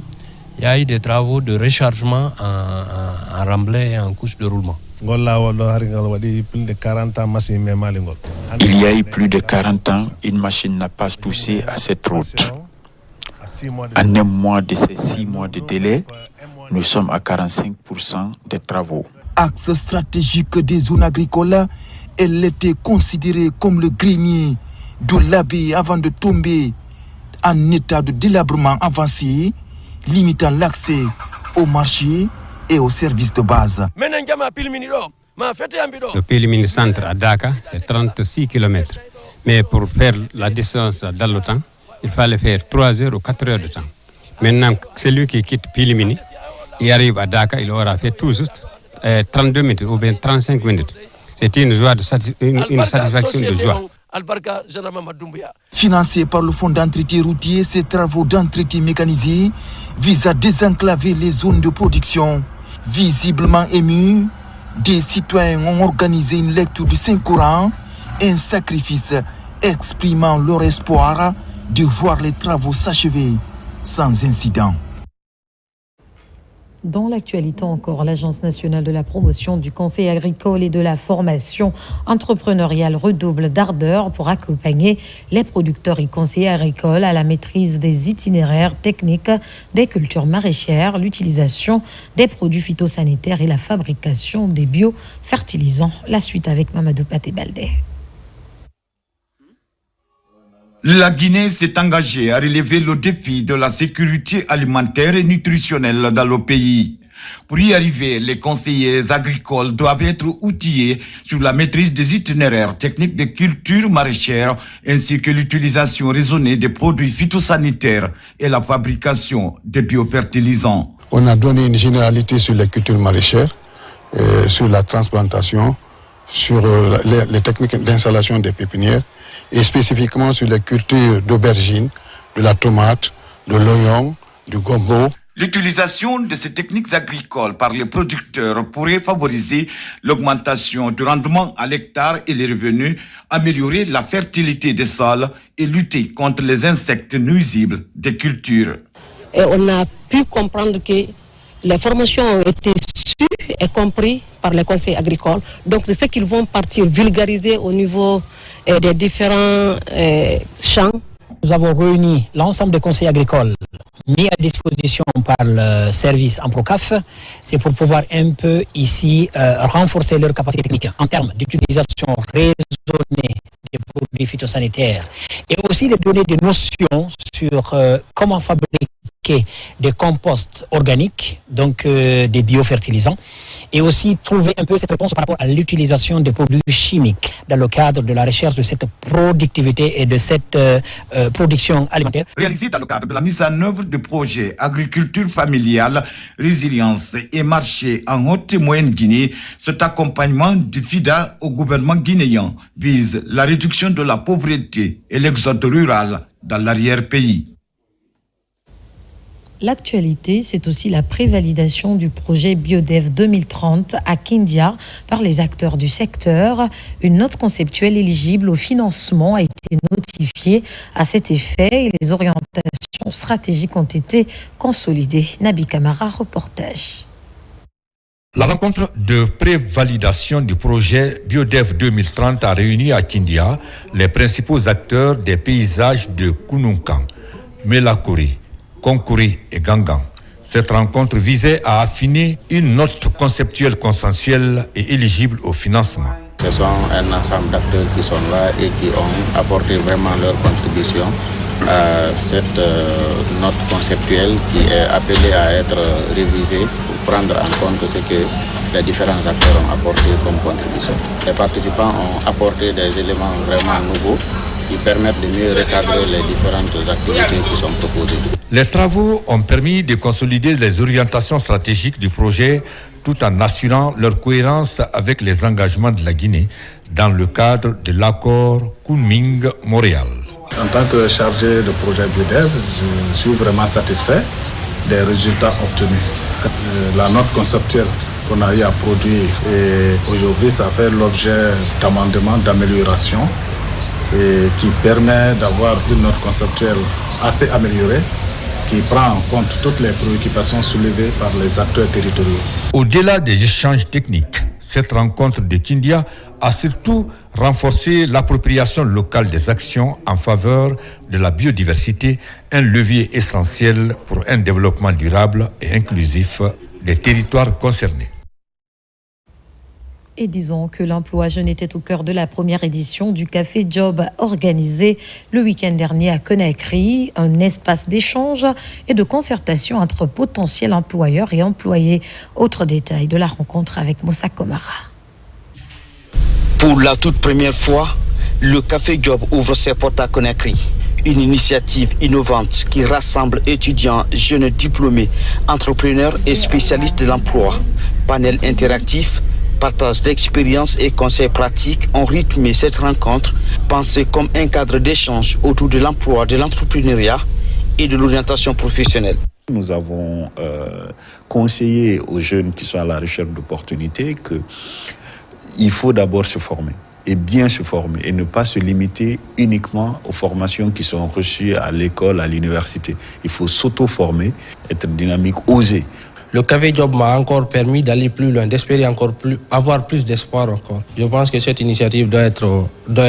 il y a eu des travaux de rechargement en remblai et en couche de roulement. Il y a eu plus de 40 ans, une machine n'a pas touché à cette route. En un mois de ces 6 mois de délai, nous sommes à 45% des travaux. Axe stratégique des zones agricoles, elle était considérée comme le grenier de l'Abbé avant de tomber en état de délabrement avancé, limitant l'accès au marché et aux services de base. Le Pilimini centre à Dakar, c'est 36 km. Mais pour faire la distance dans le temps, il fallait faire 3 heures ou 4 heures de temps. Maintenant, celui qui quitte Pilimini, il arrive à Dakar, il aura fait tout juste 32 minutes ou bien 35 minutes. C'est une joie une satisfaction de joie. Financé par le fonds d'entretien routier, ces travaux d'entretien mécanisé visent à désenclaver les zones de production. Visiblement émus, des citoyens ont organisé une lecture du Saint-Coran, un sacrifice exprimant leur espoir de voir les travaux s'achever sans incident. Dans l'actualité encore, l'Agence nationale de la promotion du conseil agricole et de la formation entrepreneuriale redouble d'ardeur pour accompagner les producteurs et conseillers agricoles à la maîtrise des itinéraires techniques des cultures maraîchères, l'utilisation des produits phytosanitaires et la fabrication des biofertilisants. La suite avec Mamadou Paté-Baldé. La Guinée s'est engagée à relever le défi de la sécurité alimentaire et nutritionnelle dans le pays. Pour y arriver, les conseillers agricoles doivent être outillés sur la maîtrise des itinéraires techniques des cultures maraîchères ainsi que l'utilisation raisonnée des produits phytosanitaires et la fabrication des biofertilisants. On a donné une généralité sur les cultures maraîchères, sur la transplantation, sur les techniques d'installation des pépinières, et spécifiquement sur les cultures d'aubergines, de la tomate, de l'oignon, du gombo. L'utilisation de ces techniques agricoles par les producteurs pourrait favoriser l'augmentation du rendement à l'hectare et les revenus, améliorer la fertilité des sols et lutter contre les insectes nuisibles des cultures. Et on a pu comprendre que les formations ont été sues et comprises par les conseils agricoles. Donc c'est ce qu'ils vont partir vulgariser au niveau des différents champs. Nous avons réuni l'ensemble des conseils agricoles mis à disposition par le service Amprocaf. C'est pour pouvoir un peu ici renforcer leur capacité technique en termes d'utilisation raisonnée des produits phytosanitaires et aussi de donner des notions sur comment fabriquer fabriquer des composts organiques, donc des biofertilisants, et aussi trouver un peu cette réponse par rapport à l'utilisation des produits chimiques dans le cadre de la recherche de cette productivité et de cette production alimentaire. Réalisé dans le cadre de la mise en œuvre du projet agriculture familiale, résilience et marché en Haute et Moyenne Guinée, cet accompagnement du FIDA au gouvernement guinéen vise la réduction de la pauvreté et l'exode rural dans l'arrière-pays. L'actualité, c'est aussi la prévalidation du projet Biodev 2030 à Kindia par les acteurs du secteur. Une note conceptuelle éligible au financement a été notifiée à cet effet et les orientations stratégiques ont été consolidées. Nabi Kamara, reportage. La rencontre de prévalidation du projet Biodev 2030 a réuni à Kindia les principaux acteurs des paysages de Kounoukan, Melakori, Konkuri et Gangan. Cette rencontre visait à affiner une note conceptuelle consensuelle et éligible au financement. Ce sont un ensemble d'acteurs qui sont là et qui ont apporté vraiment leur contribution à cette note conceptuelle qui est appelée à être révisée pour prendre en compte ce que les différents acteurs ont apporté comme contribution. Les participants ont apporté des éléments vraiment nouveaux qui permettent de mieux recadrer les différentes activités qui sont proposées. Les travaux ont permis de consolider les orientations stratégiques du projet tout en assurant leur cohérence avec les engagements de la Guinée dans le cadre de l'accord Kunming-Montréal. En tant que chargé de projet Biodev, je suis vraiment satisfait des résultats obtenus. La note conceptuelle qu'on a eu à produire et aujourd'hui ça fait l'objet d'amendements, d'améliorations et qui permet d'avoir une note conceptuelle assez améliorée qui prend en compte toutes les préoccupations soulevées par les acteurs territoriaux. Au-delà des échanges techniques, cette rencontre de Kindia a surtout renforcé l'appropriation locale des actions en faveur de la biodiversité, un levier essentiel pour un développement durable et inclusif des territoires concernés. Et disons que l'emploi jeune était au cœur de la première édition du Café Job organisé le week-end dernier à Conakry, un espace d'échange et de concertation entre potentiels employeurs et employés. Autre détail de la rencontre avec Moussa Komara. Pour la toute première fois, le Café Job ouvre ses portes à Conakry. Une initiative innovante qui rassemble étudiants, jeunes diplômés, entrepreneurs et spécialistes de l'emploi. Panel interactif, partage d'expériences et conseils pratiques ont rythmé cette rencontre, pensée comme un cadre d'échange autour de l'emploi, de l'entrepreneuriat et de l'orientation professionnelle. Nous avons conseillé aux jeunes qui sont à la recherche d'opportunités qu'il faut d'abord se former et bien se former et ne pas se limiter uniquement aux formations qui sont reçues à l'école, à l'université. Il faut s'auto-former, être dynamique, oser. Le Café Job m'a encore permis d'aller plus loin, d'espérer encore plus, avoir plus d'espoir encore. Je pense que cette initiative doit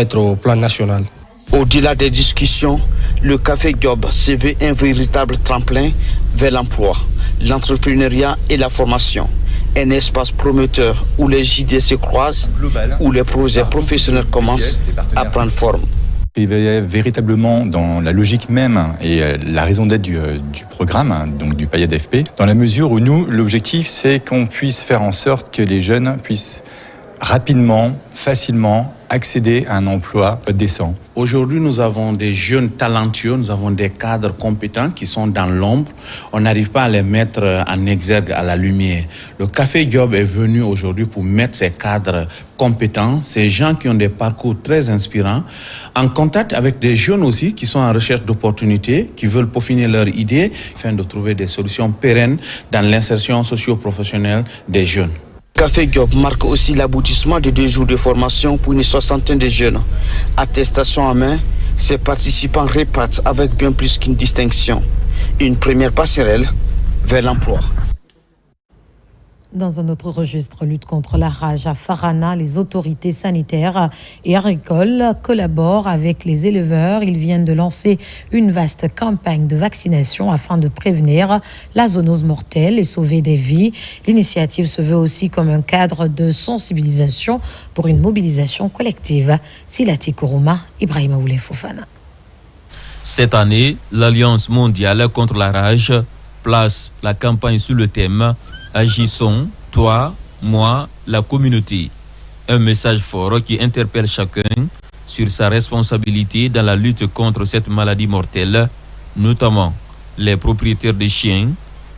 être au plan national. Au-delà des discussions, le Café Job se veut un véritable tremplin vers l'emploi, l'entrepreneuriat et la formation. Un espace prometteur où les idées se croisent, où les projets professionnels commencent à prendre forme. Il est véritablement dans la logique même et la raison d'être du programme, donc du PAIAD FP, dans la mesure où nous, l'objectif, c'est qu'on puisse faire en sorte que les jeunes puissent rapidement, facilement accéder à un emploi décent. Aujourd'hui, nous avons des jeunes talentueux, nous avons des cadres compétents qui sont dans l'ombre. On n'arrive pas à les mettre en exergue à la lumière. Le Café Job est venu aujourd'hui pour mettre ces cadres compétents, ces gens qui ont des parcours très inspirants, en contact avec des jeunes aussi qui sont en recherche d'opportunités, qui veulent peaufiner leurs idées, afin de trouver des solutions pérennes dans l'insertion socio-professionnelle des jeunes. Café Job marque aussi l'aboutissement de 2 jours de formation pour une soixantaine de jeunes. Attestation en main, ces participants repartent avec bien plus qu'une distinction. Une première passerelle vers l'emploi. Dans un autre registre, lutte contre la rage à Farana, les autorités sanitaires et agricoles collaborent avec les éleveurs. Ils viennent de lancer une vaste campagne de vaccination afin de prévenir la zoonose mortelle et sauver des vies. L'initiative se veut aussi comme un cadre de sensibilisation pour une mobilisation collective. Silati Kourouma, Ibrahima Oulé Fofana. Cette année, l'Alliance mondiale contre la rage place la campagne sous le thème « Agissons, toi, moi, la communauté ». Un message fort qui interpelle chacun sur sa responsabilité dans la lutte contre cette maladie mortelle, notamment les propriétaires de chiens,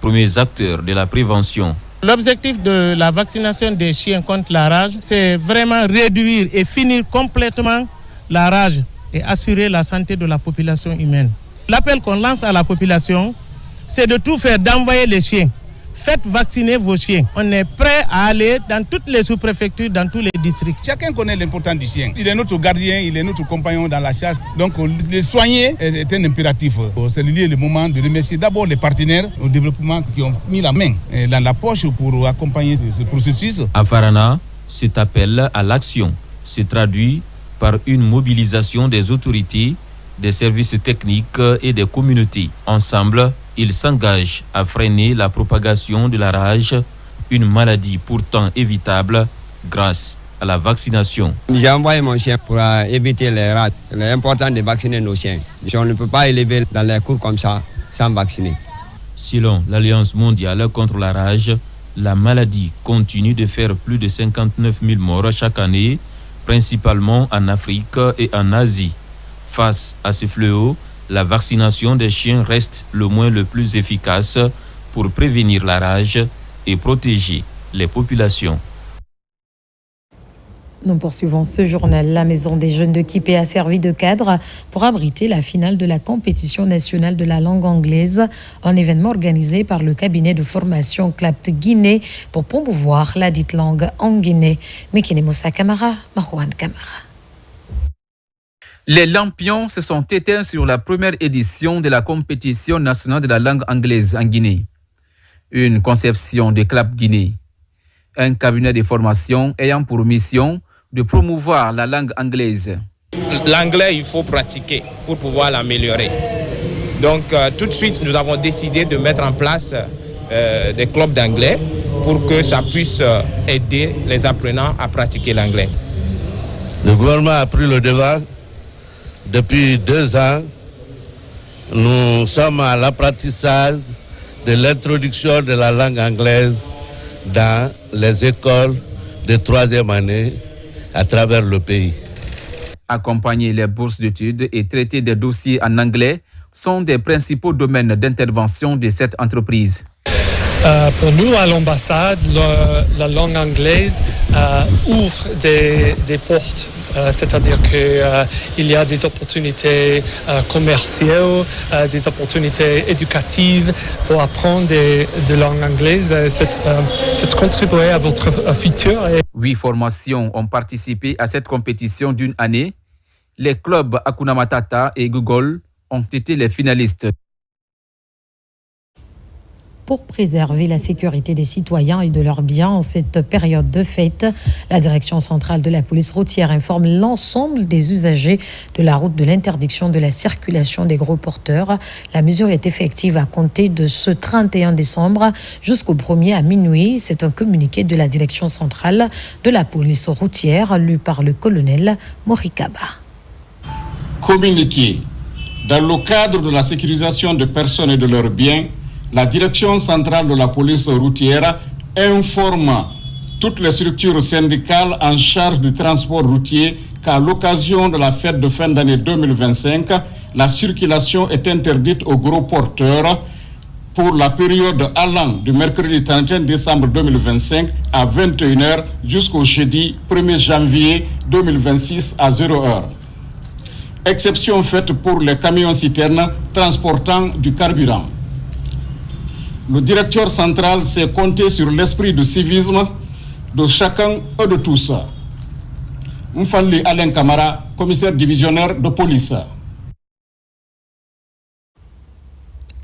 premiers acteurs de la prévention. L'objectif de la vaccination des chiens contre la rage, c'est vraiment réduire et finir complètement la rage et assurer la santé de la population humaine. L'appel qu'on lance à la population, c'est de tout faire, d'envoyer les chiens. Faites vacciner vos chiens. On est prêt à aller dans toutes les sous-préfectures, dans tous les districts. Chacun connaît l'importance du chien. Il est notre gardien, il est notre compagnon dans la chasse. Donc les soigner est un impératif. C'est le moment de remercier d'abord les partenaires au développement qui ont mis la main dans la poche pour accompagner ce processus. À Farana, cet appel à l'action se traduit par une mobilisation des autorités, des services techniques et des communautés. Ensemble, ils s'engagent à freiner la propagation de la rage, une maladie pourtant évitable grâce à la vaccination. J'ai envoyé mon chien pour éviter les rages. Il est important de vacciner nos chiens. On ne peut pas élever dans les cours comme ça sans vacciner. Selon l'Alliance mondiale contre la rage, la maladie continue de faire plus de 59 000 morts chaque année, principalement en Afrique et en Asie. Face à ce fléau, la vaccination des chiens reste le plus efficace pour prévenir la rage et protéger les populations. Nous poursuivons ce journal. La Maison des Jeunes de Kipé a servi de cadre pour abriter la finale de la compétition nationale de la langue anglaise, un événement organisé par le cabinet de formation CLAPT Guinée pour promouvoir la dite langue en Guinée. Mekine Moussa Kamara, Marouane Kamara. Les lampions se sont éteints sur la première édition de la compétition nationale de la langue anglaise en Guinée. Une conception de CLAPT Guinée. Un cabinet de formation ayant pour mission de promouvoir la langue anglaise. L'anglais, il faut pratiquer pour pouvoir l'améliorer. Donc, tout de suite, nous avons décidé de mettre en place des clubs d'anglais pour que ça puisse aider les apprenants à pratiquer l'anglais. Le gouvernement a pris le devant. Depuis 2 ans, nous sommes à l'apprentissage de l'introduction de la langue anglaise dans les écoles de 3e année à travers le pays. Accompagner les bourses d'études et traiter des dossiers en anglais sont des principaux domaines d'intervention de cette entreprise. Pour nous, à l'ambassade, la langue anglaise ouvre des portes. C'est-à-dire qu'il y a des opportunités commerciales, des opportunités éducatives pour apprendre de langue anglaise. C'est contribuer à votre futur. 8 formations ont participé à cette compétition d'une année. Les clubs Hakuna Matata et Google ont été les finalistes. Pour préserver la sécurité des citoyens et de leurs biens en cette période de fête, la direction centrale de la police routière informe l'ensemble des usagers de la route de l'interdiction de la circulation des gros porteurs. La mesure est effective à compter de ce 31 décembre jusqu'au 1er à minuit. C'est un communiqué de la direction centrale de la police routière lu par le colonel Morikaba. Communiqué. Dans le cadre de la sécurisation des personnes et de leurs biens, la direction centrale de la police routière informe toutes les structures syndicales en charge du transport routier qu'à l'occasion de la fête de fin d'année 2025, la circulation est interdite aux gros porteurs pour la période allant du mercredi 31 décembre 2025 à 21h jusqu'au jeudi 1er janvier 2026 à 0h. Exception faite pour les camions-citernes transportant du carburant. Le directeur central s'est compté sur l'esprit de civisme de chacun et de tous. Mfali Alain Kamara, commissaire divisionnaire de police.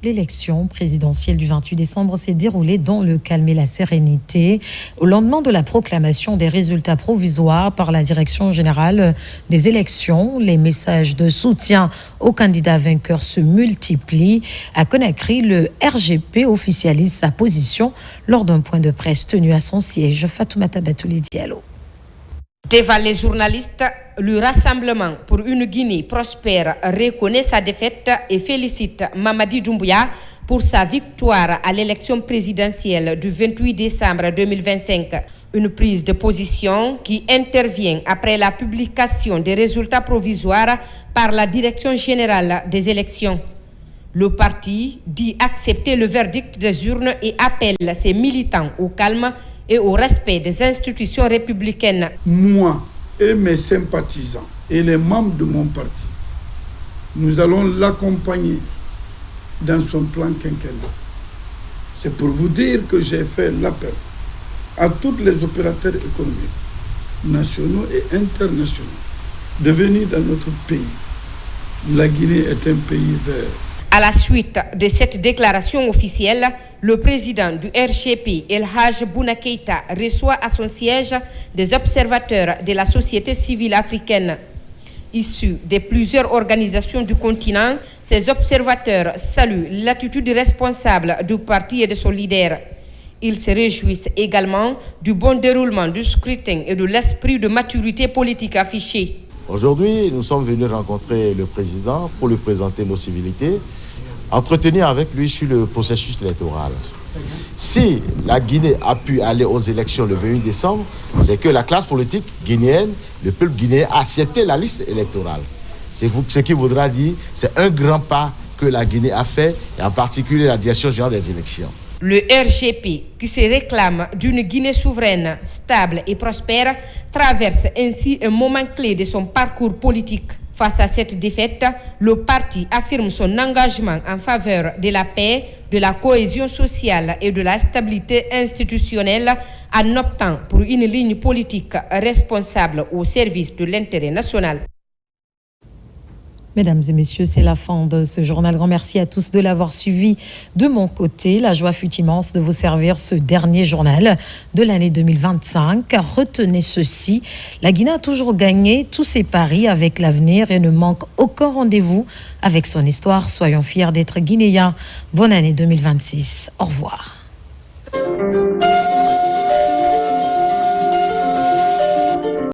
L'élection présidentielle du 28 décembre s'est déroulée dans le calme et la sérénité. Au lendemain de la proclamation des résultats provisoires par la Direction générale des élections, les messages de soutien aux candidats vainqueurs se multiplient. À Conakry, le RGP officialise sa position lors d'un point de presse tenu à son siège. Fatoumata Batouli Diallo. Devant les journalistes, le Rassemblement pour une Guinée prospère reconnaît sa défaite et félicite Mamadi Doumbouya pour sa victoire à l'élection présidentielle du 28 décembre 2025. Une prise de position qui intervient après la publication des résultats provisoires par la Direction générale des élections. Le parti dit accepter le verdict des urnes et appelle ses militants au calme et au respect des institutions républicaines. Moi et mes sympathisants et les membres de mon parti, nous allons l'accompagner dans son plan quinquennal. C'est pour vous dire que j'ai fait l'appel à tous les opérateurs économiques, nationaux et internationaux, de venir dans notre pays. La Guinée est un pays vert. À la suite de cette déclaration officielle, le président du RGP, El Hadj Bouna Keïta, reçoit à son siège des observateurs de la société civile africaine. Issus de plusieurs organisations du continent, ces observateurs saluent l'attitude responsable du parti et de son leader. Ils se réjouissent également du bon déroulement du scrutin et de l'esprit de maturité politique affiché. Aujourd'hui, nous sommes venus rencontrer le président pour lui présenter nos civilités, entretenir avec lui sur le processus électoral. Si la Guinée a pu aller aux élections le 28 décembre, c'est que la classe politique guinéenne, le peuple guinéen a accepté la liste électorale. C'est ce qui voudra dire, c'est un grand pas que la Guinée a fait, et en particulier la Direction générale des élections. Le RGP, qui se réclame d'une Guinée souveraine, stable et prospère, traverse ainsi un moment clé de son parcours politique. Face à cette défaite, le parti affirme son engagement en faveur de la paix, de la cohésion sociale et de la stabilité institutionnelle en optant pour une ligne politique responsable au service de l'intérêt national. Mesdames et messieurs, c'est la fin de ce journal. Grand merci à tous de l'avoir suivi. De mon côté, la joie fut immense de vous servir ce dernier journal de l'année 2025. Retenez ceci, la Guinée a toujours gagné tous ses paris avec l'avenir et ne manque aucun rendez-vous avec son histoire. Soyons fiers d'être guinéens. Bonne année 2026. Au revoir.